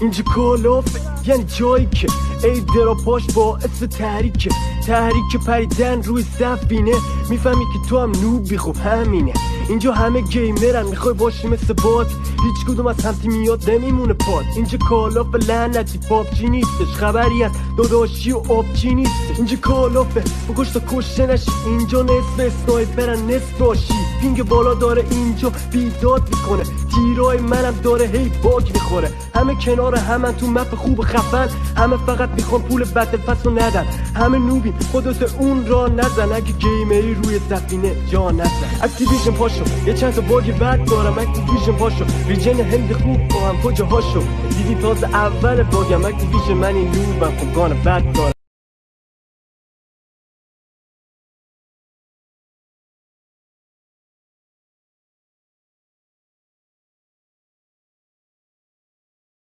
اینجا کالافه یعنی جایی که ای دراپاش باعث تحریک پریدن روی سفینه. میفهمی که تو هم نوبی، خب همینه. اینجا همه گیمرن، میخوای باشی مثل بات، هیچ کدوم از همتی میاد نمیمونه پات. اینجا کالافه لعنتی پاپچی نیستش، خبری از داداشی و آبچی نیستش. اینجا کالافه بکش تا کشته نشی، اینجا نصف اسنایپرن نصف باشی. پینگ بالا داره اینجا بیداد میکنه، تیرای منم داره هی باگ میخوره. همه کنار همن تو مپ خوب خفن، همه فقط میخوان پول بتل پس رو ندن. همه نوبیم خودت اون را نزن، اگه گیمری روی سفینه جا نزن. اکتیویژن پاشو یه چند تا باگ بد دارم، اکتیویژن پاشو ریجن هند خوب با هم کجا هاشو دیدی تازه اول باگم. اکتیویژن من این نوبم، خب گانه بد دارم.